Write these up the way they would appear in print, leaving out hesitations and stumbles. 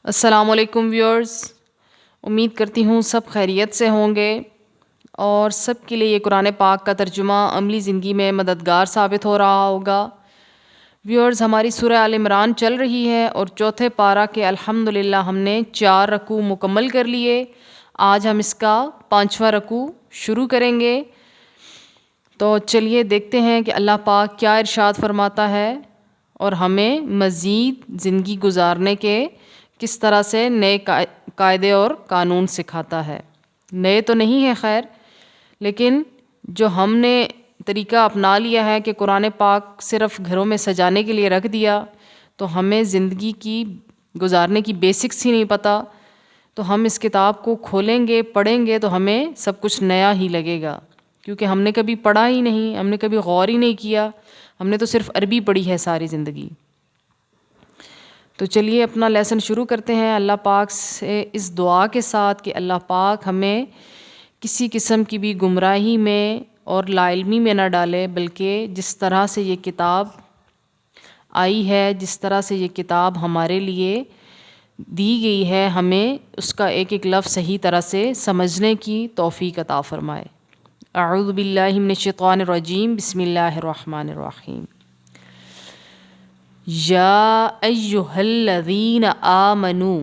السلام علیکم ویورز، امید کرتی ہوں سب خیریت سے ہوں گے اور سب کے لیے یہ قرآن پاک کا ترجمہ عملی زندگی میں مددگار ثابت ہو رہا ہوگا۔ ویورز، ہماری سورہ آل عمران چل رہی ہے اور چوتھے پارہ کے الحمدللہ ہم نے 4 رکوع مکمل کر لیے۔ آج ہم اس کا 5واں رکوع شروع کریں گے، تو چلیے دیکھتے ہیں کہ اللہ پاک کیا ارشاد فرماتا ہے اور ہمیں مزید زندگی گزارنے کے کس طرح سے نئے قاعدے اور قانون سکھاتا ہے۔ نئے تو نہیں ہے خیر، لیکن جو ہم نے طریقہ اپنا لیا ہے کہ قرآن پاک صرف گھروں میں سجانے کے لیے رکھ دیا، تو ہمیں زندگی کی گزارنے کی بیسکس ہی نہیں پتہ، تو ہم اس کتاب کو کھولیں گے پڑھیں گے تو ہمیں سب کچھ نیا ہی لگے گا، کیونکہ ہم نے کبھی پڑھا ہی نہیں، ہم نے کبھی غور ہی نہیں کیا، ہم نے تو صرف عربی پڑھی ہے ساری زندگی۔ تو چلیے اپنا لیسن شروع کرتے ہیں اللہ پاک سے اس دعا کے ساتھ کہ اللہ پاک ہمیں کسی قسم کی بھی گمراہی میں اور لا علمی میں نہ ڈالے، بلکہ جس طرح سے یہ کتاب آئی ہے، جس طرح سے یہ کتاب ہمارے لیے دی گئی ہے، ہمیں اس کا ایک ایک لفظ صحیح طرح سے سمجھنے کی توفیق عطا فرمائے۔ اعوذ باللہ من الشیطان الرجیم، بسم اللہ الرحمن الرحیم۔ یا ایہا الذین آمنو،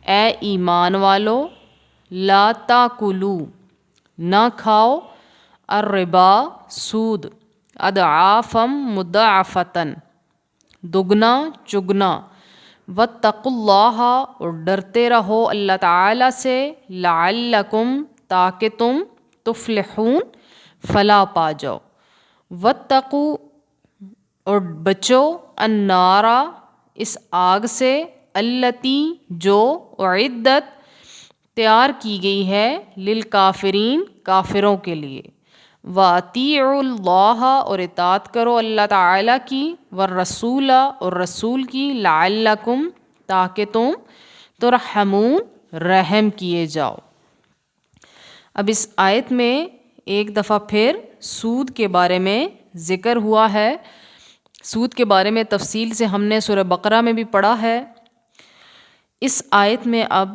اے ایمان والو، لا تاکلو، نہ کھاؤ، الربا، سود، اضعافا مضاعفتن، دگنا چگنا، واتقوا اللہ، اور ڈرتے رہو اللہ تعالی سے، لعلکم، تاکہ تم تفلحون، فلاح پا جاؤ، واتقوا، اور بچو، النارا، اس آگ سے، التی، جو اعدت، تیار کی گئی ہے، للکافرین، کافروں کے لیے، وَأَطِیعُوا اللَّهَ، اور اطاعت کرو اللہ تعالیٰ کی، والرسول، اور رسول کی، لعلکم، تاکہ تم ترحمون، رحم کیے جاؤ۔ اب اس آیت میں ایک دفعہ پھر سود کے بارے میں ذکر ہوا ہے۔ سود کے بارے میں تفصیل سے ہم نے سورہ بقرہ میں بھی پڑھا ہے۔ اس آیت میں اب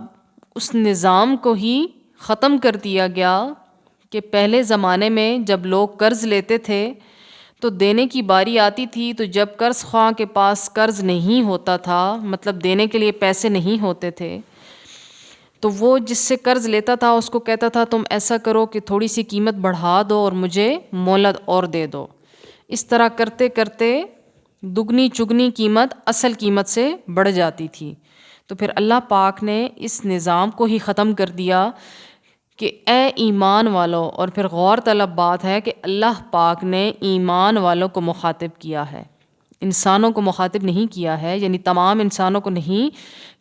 اس نظام کو ہی ختم کر دیا گیا کہ پہلے زمانے میں جب لوگ قرض لیتے تھے تو دینے کی باری آتی تھی، تو جب قرض خواہ کے پاس قرض نہیں ہوتا تھا، مطلب دینے کے لیے پیسے نہیں ہوتے تھے، تو وہ جس سے قرض لیتا تھا اس کو کہتا تھا تم ایسا کرو کہ تھوڑی سی قیمت بڑھا دو اور مجھے مہلت اور دے دو۔ اس طرح کرتے کرتے دگنی چگنی قیمت اصل قیمت سے بڑھ جاتی تھی۔ تو پھر اللہ پاک نے اس نظام کو ہی ختم کر دیا کہ اے ایمان والو، اور پھر غور طلب بات ہے کہ اللہ پاک نے ایمان والوں کو مخاطب کیا ہے، انسانوں کو مخاطب نہیں کیا ہے، یعنی تمام انسانوں کو نہیں،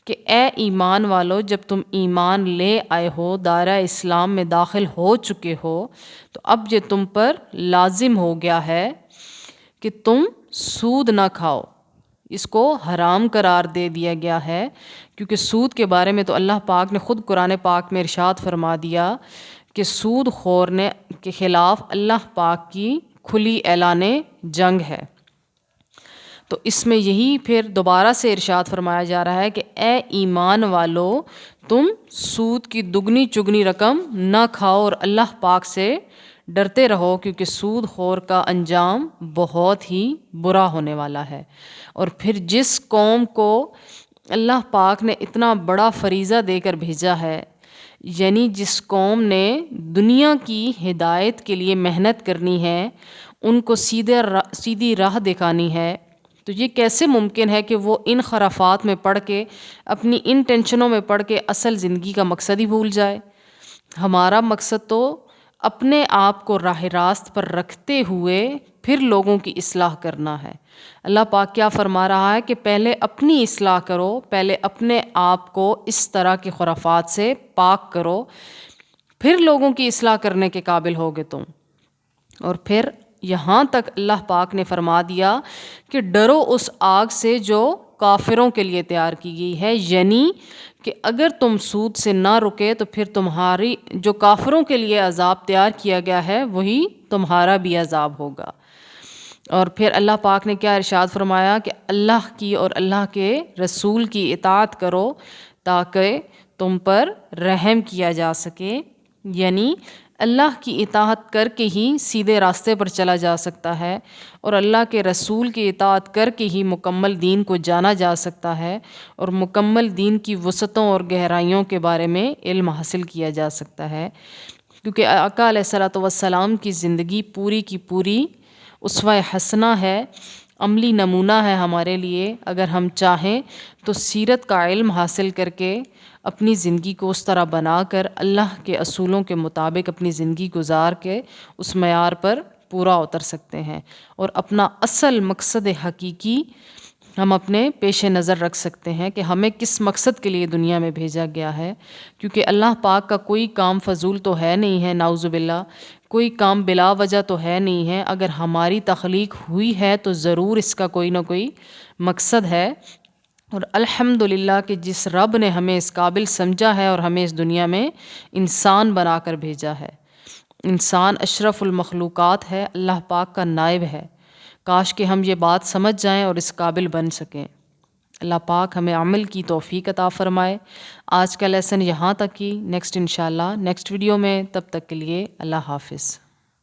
کہ اے ایمان والو، جب تم ایمان لے آئے ہو، دائرہ اسلام میں داخل ہو چکے ہو، تو اب یہ تم پر لازم ہو گیا ہے کہ تم سود نہ کھاؤ، اس کو حرام قرار دے دیا گیا ہے، کیونکہ سود کے بارے میں تو اللہ پاک نے خود قرآن پاک میں ارشاد فرما دیا کہ سود خور نے کے خلاف اللہ پاک کی کھلی اعلان جنگ ہے۔ تو اس میں یہی پھر دوبارہ سے ارشاد فرمایا جا رہا ہے کہ اے ایمان والو، تم سود کی دگنی چگنی رقم نہ کھاؤ اور اللہ پاک سے ڈرتے رہو، کیونکہ سود خور کا انجام بہت ہی برا ہونے والا ہے۔ اور پھر جس قوم کو اللہ پاک نے اتنا بڑا فریضہ دے کر بھیجا ہے، یعنی جس قوم نے دنیا کی ہدایت کے لیے محنت کرنی ہے، ان کو سیدھی راہ دکھانی ہے، تو یہ کیسے ممکن ہے کہ وہ ان خرافات میں پڑھ کے، اپنی ان ٹینشنوں میں پڑھ کے اصل زندگی کا مقصد ہی بھول جائے؟ ہمارا مقصد تو اپنے آپ کو راہ راست پر رکھتے ہوئے پھر لوگوں کی اصلاح کرنا ہے۔ اللہ پاک کیا فرما رہا ہے کہ پہلے اپنی اصلاح کرو، پہلے اپنے آپ کو اس طرح کی خرافات سے پاک کرو، پھر لوگوں کی اصلاح کرنے کے قابل ہوگے تم۔ اور پھر یہاں تک اللہ پاک نے فرما دیا کہ ڈرو اس آگ سے جو کافروں کے لیے تیار کی گئی ہے، یعنی کہ اگر تم سود سے نہ رکے تو پھر تمہاری جو کافروں کے لیے عذاب تیار کیا گیا ہے وہی تمہارا بھی عذاب ہوگا۔ اور پھر اللہ پاک نے کیا ارشاد فرمایا کہ اللہ کی اور اللہ کے رسول کی اطاعت کرو تاکہ تم پر رحم کیا جا سکے، یعنی اللہ کی اطاعت کر کے ہی سیدھے راستے پر چلا جا سکتا ہے، اور اللہ کے رسول کی اطاعت کر کے ہی مکمل دین کو جانا جا سکتا ہے، اور مکمل دین کی وسعتوں اور گہرائیوں کے بارے میں علم حاصل کیا جا سکتا ہے، کیونکہ آقا علیہ الصلوۃ والسلام کی زندگی پوری کی پوری اسوہ حسنہ ہے، عملی نمونہ ہے ہمارے لیے۔ اگر ہم چاہیں تو سیرت کا علم حاصل کر کے اپنی زندگی کو اس طرح بنا کر اللہ کے اصولوں کے مطابق اپنی زندگی گزار کے اس معیار پر پورا اتر سکتے ہیں، اور اپنا اصل مقصد حقیقی ہم اپنے پیش نظر رکھ سکتے ہیں کہ ہمیں کس مقصد کے لیے دنیا میں بھیجا گیا ہے، کیونکہ اللہ پاک کا کوئی کام فضول تو ہے نہیں ہے، نعوذ باللہ کوئی کام بلا وجہ تو ہے نہیں ہے۔ اگر ہماری تخلیق ہوئی ہے تو ضرور اس کا کوئی نہ کوئی مقصد ہے، اور الحمدللہ کہ جس رب نے ہمیں اس قابل سمجھا ہے اور ہمیں اس دنیا میں انسان بنا کر بھیجا ہے۔ انسان اشرف المخلوقات ہے، اللہ پاک کا نائب ہے۔ کاش کہ ہم یہ بات سمجھ جائیں اور اس قابل بن سکیں۔ اللہ پاک ہمیں عمل کی توفیق عطا فرمائے۔ آج کا لیسن یہاں تک ہی، نیکسٹ انشاءاللہ نیکسٹ ویڈیو میں، تب تک کے لیے اللہ حافظ۔